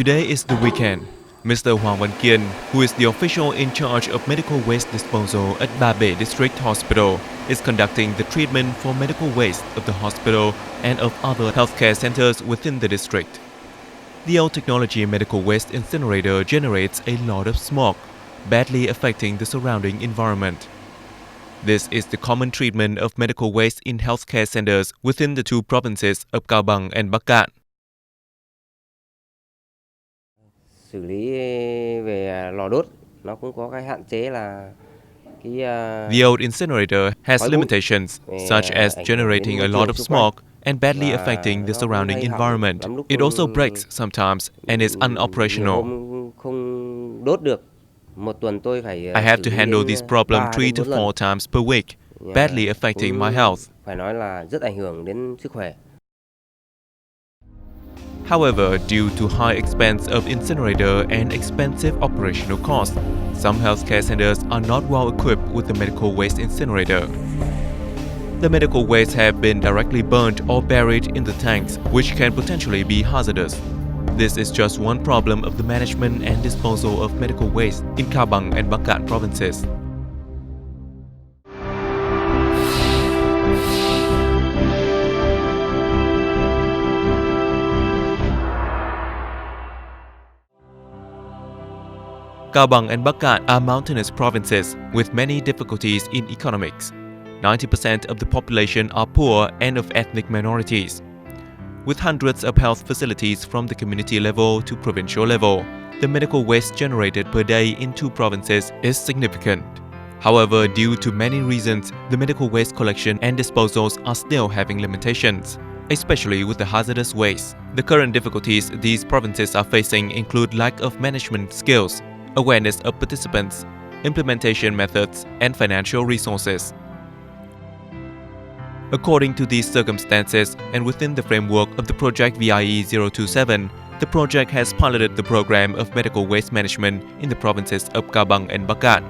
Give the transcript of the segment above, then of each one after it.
Today is the weekend. Mr. Hoàng Văn Kiên, who is the official in charge of medical waste disposal at Ba Bể District Hospital, is conducting the treatment for medical waste of the hospital and of other healthcare centers within the district. The old technology medical waste incinerator generates a lot of smoke, badly affecting the surrounding environment. This is the common treatment of medical waste in healthcare centers within the two provinces of Cao Bằng and Bắc Cạn. Xử lý về lò đốt nó cũng có cái hạn chế là The old incinerator has limitations such as generating a lot of smoke and badly affecting the surrounding environment. It also breaks sometimes and is unoperational. Không đốt được. Một tuần tôi phải I have to handle this problem 3 to 4 times per week, badly affecting my health. Phải nói là rất ảnh hưởng đến sức khỏe. However, due to high expense of incinerator and expensive operational costs, some healthcare centers are not well equipped with the medical waste incinerator. The medical waste have been directly burnt or buried in the tanks, which can potentially be hazardous. This is just one problem of the management and disposal of medical waste in Cao Bằng and Bắc Cạn provinces. Cao Bằng and Bắc Cạn are mountainous provinces with many difficulties in economics. 90% of the population are poor and of ethnic minorities. With hundreds of health facilities from the community level to provincial level, the medical waste generated per day in two provinces is significant. However, due to many reasons, the medical waste collection and disposals are still having limitations, especially with the hazardous waste. The current difficulties these provinces are facing include lack of management skills, awareness of participants, implementation methods, and financial resources. According to these circumstances, and within the framework of the project VIE 027, the project has piloted the program of medical waste management in the provinces of Cao Bằng and Bắc Cạn.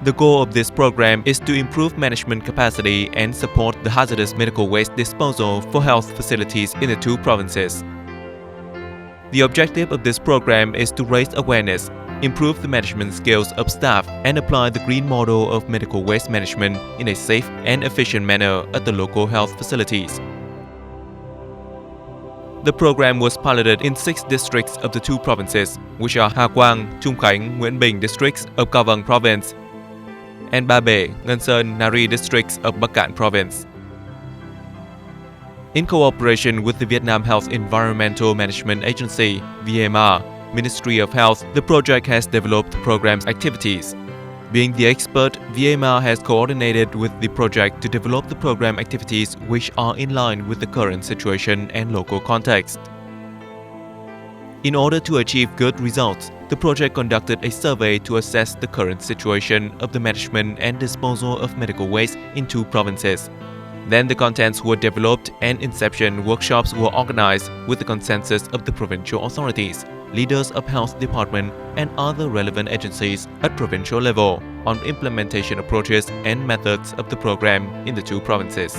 The goal of this program is to improve management capacity and support the hazardous medical waste disposal for health facilities in the two provinces. The objective of this program is to raise awareness, improve the management skills of staff, and apply the green model of medical waste management in a safe and efficient manner at the local health facilities. The program was piloted in 6 districts of the two provinces, which are Hà Quang, Trung Khánh, Nguyễn Bình districts of Cao Bằng province, and Ba Bể, Ngân Sơn, Nari districts of Bắc Cạn province. In cooperation with the Vietnam Health Environmental Management Agency, VMR, Ministry of Health, the project has developed the program's activities. Being the expert, VMR has coordinated with the project to develop the program activities which are in line with the current situation and local context. In order to achieve good results, the project conducted a survey to assess the current situation of the management and disposal of medical waste in two provinces. Then the contents were developed and inception workshops were organized with the consensus of the provincial authorities, leaders of health department, and other relevant agencies at provincial level on implementation approaches and methods of the program in the two provinces.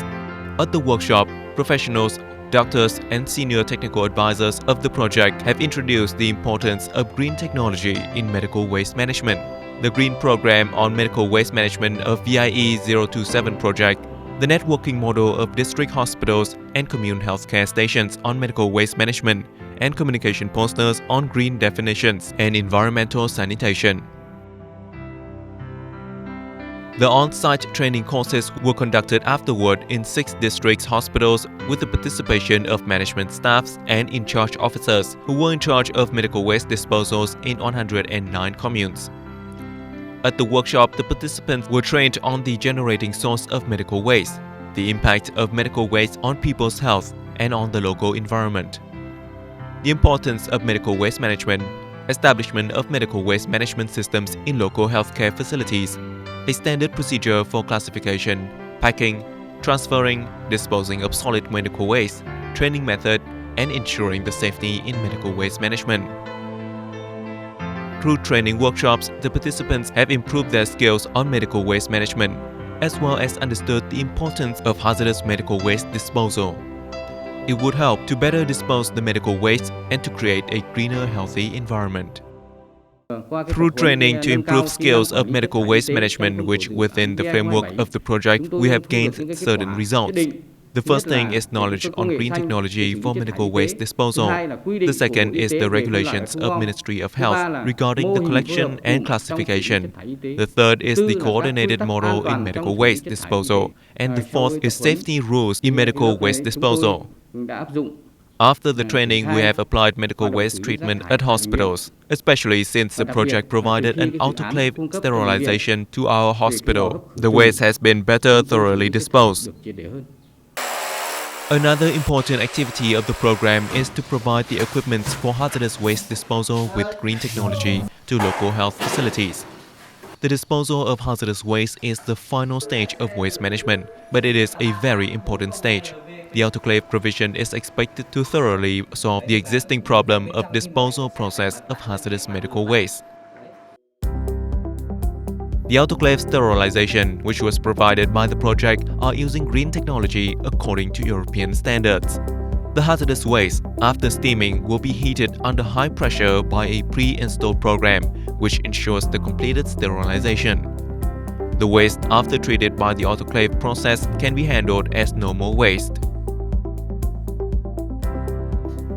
At the workshop, professionals, doctors, and senior technical advisors of the project have introduced the importance of green technology in medical waste management. The green program on medical waste management of VIE 027 project, the networking model of district hospitals and commune healthcare stations on medical waste management, and communication posters on green definitions and environmental sanitation. The on-site training courses were conducted afterward in 6 district hospitals with the participation of management staffs and in-charge officers who were in charge of medical waste disposals in 109 communes. At the workshop, the participants were trained on the generating source of medical waste, the impact of medical waste on people's health and on the local environment, the importance of medical waste management, establishment of medical waste management systems in local healthcare facilities, a standard procedure for classification, packing, transferring, disposing of solid medical waste, training method, and ensuring the safety in medical waste management. Through training workshops, the participants have improved their skills on medical waste management, as well as understood the importance of hazardous medical waste disposal. It would help to better dispose the medical waste and to create a greener, healthy environment. Through training to improve skills of medical waste management, which within the framework of the project, we have gained certain results. The first thing is knowledge on green technology for medical waste disposal. The second is the regulations of Ministry of Health regarding the collection and classification. The third is the coordinated model in medical waste disposal. And the fourth is safety rules in medical waste disposal. After the training, we have applied medical waste treatment at hospitals, especially since the project provided an autoclave sterilization to our hospital. The waste has been better thoroughly disposed. Another important activity of the program is to provide the equipment for hazardous waste disposal with green technology to local health facilities. The disposal of hazardous waste is the final stage of waste management, but it is a very important stage. The autoclave provision is expected to thoroughly solve the existing problem of disposal process of hazardous medical waste. The autoclave sterilization, which was provided by the project, are using green technology according to European standards. The hazardous waste, after steaming, will be heated under high pressure by a pre-installed program, which ensures the completed sterilization. The waste, after treated by the autoclave process, can be handled as normal waste.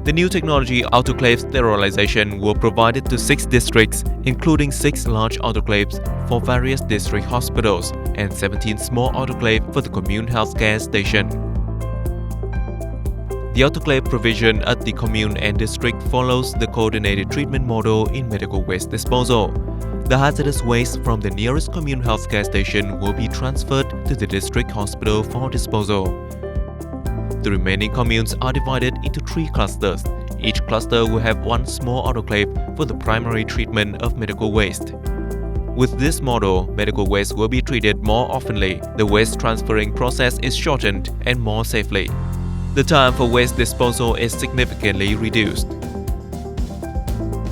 The new technology autoclave sterilization will provide it to 6 districts, including 6 large autoclaves for various district hospitals and 17 small autoclaves for the commune healthcare station. The autoclave provision at the commune and district follows the coordinated treatment model in medical waste disposal. The hazardous waste from the nearest commune healthcare station will be transferred to the district hospital for disposal. The remaining communes are divided into 3 clusters. Each cluster will have 1 small autoclave for the primary treatment of medical waste. With this model, medical waste will be treated more oftenly. The waste transferring process is shortened and more safely. The time for waste disposal is significantly reduced.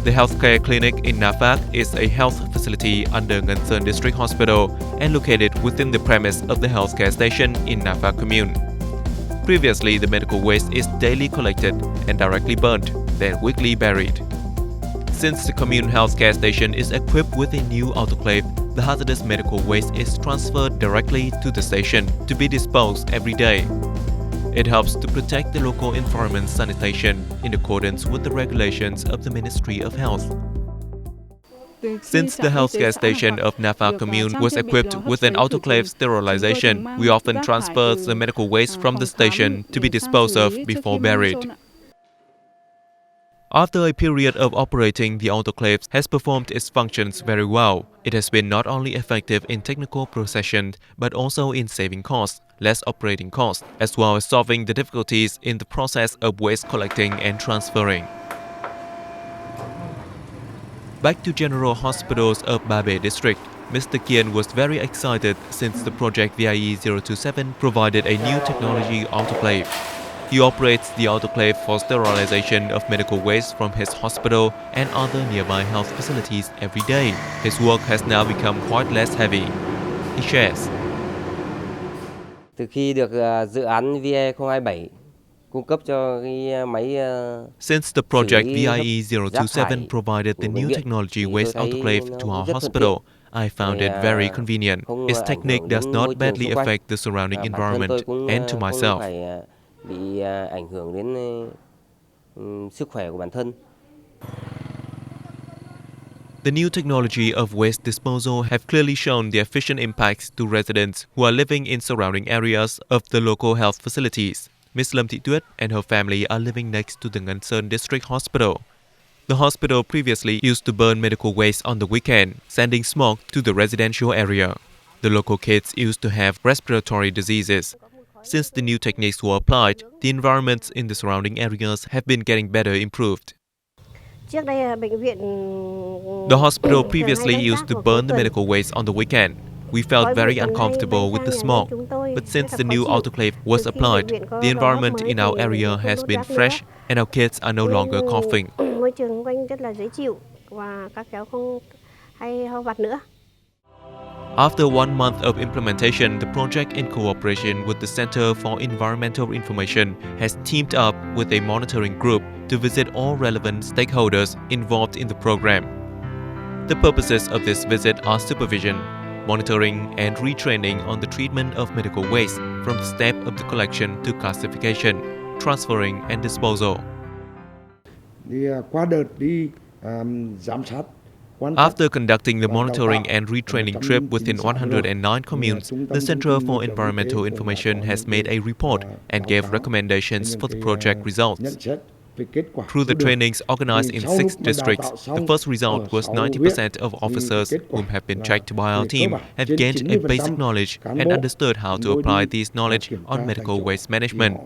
The healthcare clinic in Nafak is a health facility under Ngân Sơn District Hospital and located within the premise of the healthcare station in Nafak commune. Previously, the medical waste is daily collected and directly burnt, then weekly buried. Since the commune healthcare station is equipped with a new autoclave, the hazardous medical waste is transferred directly to the station to be disposed every day. It helps to protect the local environment sanitation in accordance with the regulations of the Ministry of Health. Since the healthcare station of Nafa commune was equipped with an autoclave sterilization, we often transfer the medical waste from the station to be disposed of before buried. After a period of operating, the autoclave has performed its functions very well. It has been not only effective in technical procession, but also in saving costs, less operating costs, as well as solving the difficulties in the process of waste collecting and transferring. Back to General Hospitals of Ba Bể District, Mr. Kian was very excited since the project VIE 027 provided a new technology autoclave. He operates the autoclave for sterilization of medical waste from his hospital and other nearby health facilities every day. His work has now become quite less heavy. He shares. Từ khi được dự án VE 027 cung cấp cho cái máy Since the project VIE 027 provided the new technology waste autoclave to our hospital, I found it very convenient. Its technique does not badly affect the surrounding environment and to myself. Bị ảnh hưởng đến sức khỏe của bản thân. The new technology of waste disposal have clearly shown the efficient impacts to residents who are living in surrounding areas of the local health facilities. Ms. Lâm Thị Tuyết and her family are living next to the Ngân Sơn District Hospital. The hospital previously used to burn medical waste on the weekend, sending smoke to the residential area. The local kids used to have respiratory diseases. Since the new techniques were applied, the environments in the surrounding areas have been getting better improved. The hospital previously used to burn the medical waste on the weekend. We felt very uncomfortable with the smoke, but since the new autoclave was applied, the environment in our area has been fresh and our kids are no longer coughing. After 1 month of implementation, the project, in cooperation with the Center for Environmental Information, has teamed up with a monitoring group to visit all relevant stakeholders involved in the program. The purposes of this visit are supervision, monitoring and retraining on the treatment of medical waste from the step of the collection to classification, transferring and disposal. Qua đợt đi giám sát. After conducting the monitoring and retraining trip within 109 communes, the Center for Environmental Information has made a report and gave recommendations for the project results. Through the trainings organized in 6 districts, the first result was 90% of officers whom have been checked by our team have gained a basic knowledge and understood how to apply these knowledge on medical waste management,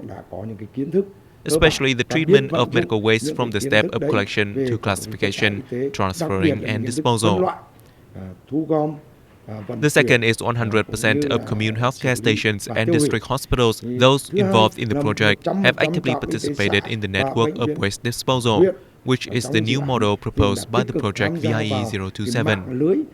especially the treatment of medical waste from the step of collection to classification, transferring and disposal. The second is 100% of commune healthcare stations and district hospitals. Those involved in the project have actively participated in the network of waste disposal, which is the new model proposed by the project VIE 027.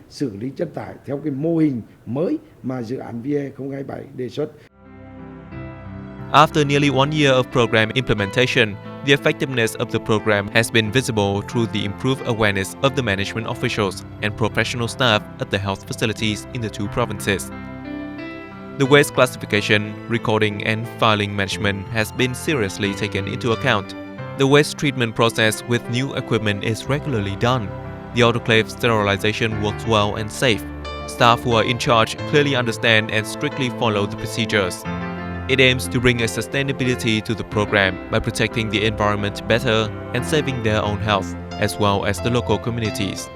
After nearly 1 year of program implementation, the effectiveness of the program has been visible through the improved awareness of the management officials and professional staff at the health facilities in the 2 provinces. The waste classification, recording and filing management has been seriously taken into account. The waste treatment process with new equipment is regularly done. The autoclave sterilization works well and safe. Staff who are in charge clearly understand and strictly follow the procedures. It aims to bring a sustainability to the program by protecting the environment better and saving their own health, as well as the local communities.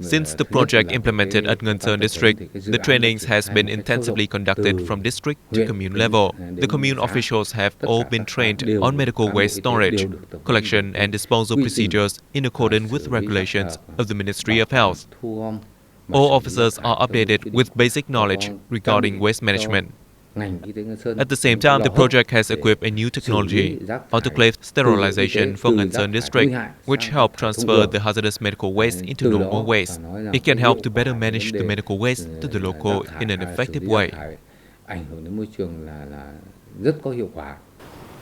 Since the project implemented at Ngân Sơn district, the trainings has been intensively conducted from district to commune level. The commune officials have all been trained on medical waste storage, collection and disposal procedures in accordance with regulations of the Ministry of Health. All officers are updated with basic knowledge regarding waste management. At the same time, the project has equipped a new technology, autoclave sterilization for Ngân Sơn district, which help transfer the hazardous medical waste into normal waste. It can help to better manage the medical waste to the local in an effective way.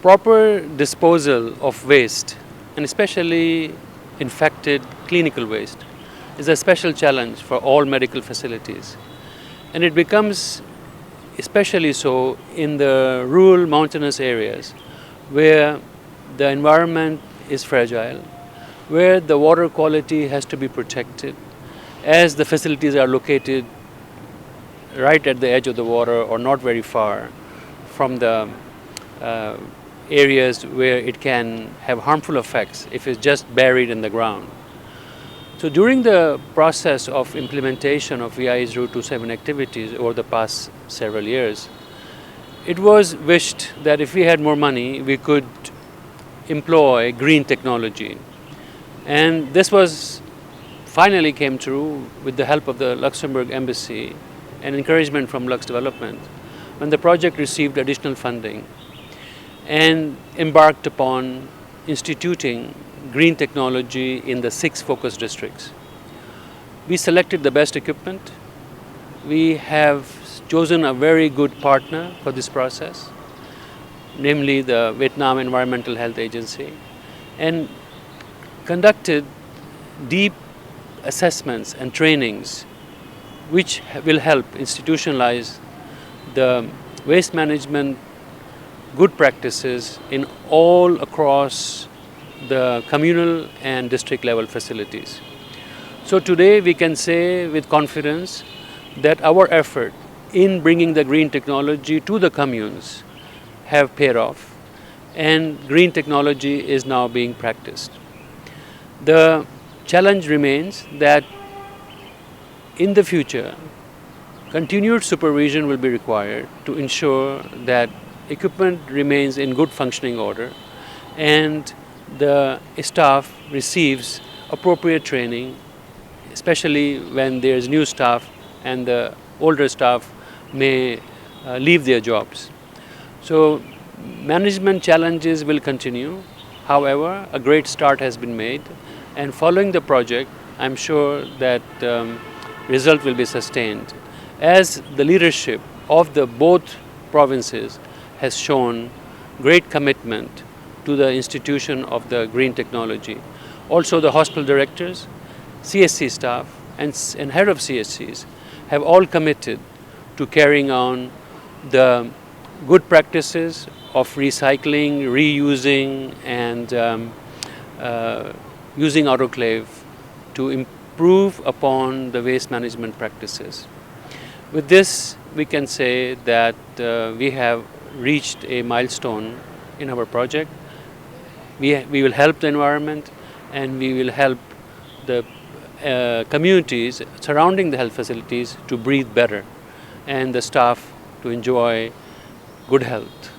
Proper disposal of waste, and especially infected clinical waste, is a special challenge for all medical facilities. And it becomes especially so in the rural mountainous areas where the environment is fragile, where the water quality has to be protected, as the facilities are located right at the edge of the water or not very far from the areas where it can have harmful effects if it's just buried in the ground. So during the process of implementation of VIE 027 activities over the past several years, it was wished that if we had more money, we could employ green technology. And this was finally came true with the help of the Luxembourg Embassy and encouragement from Lux Development when the project received additional funding and embarked upon instituting green technology in the 6 focus districts. We selected the best equipment. We have chosen a very good partner for this process, namely the Vietnam Environmental Health Agency, and conducted deep assessments and trainings which will help institutionalize the waste management good practices in all across the communal and district level facilities. So today we can say with confidence that our effort in bringing the green technology to the communes have paid off, and green technology is now being practiced. The challenge remains that in the future, continued supervision will be required to ensure that equipment remains in good functioning order and the staff receives appropriate training, especially when there is new staff and the older staff may leave their jobs. So management challenges will continue. However, a great start has been made, And following the project, I'm sure that result will be sustained, as the leadership of the both provinces has shown great commitment to the institution of the green technology. Also, the hospital directors, CSC staff, and head of CSCs have all committed to carrying on the good practices of recycling, reusing, and using autoclave to improve upon the waste management practices. With this, we can say that we have reached a milestone in our project. We will help the environment, and we will help the communities surrounding the health facilities to breathe better, and the staff to enjoy good health.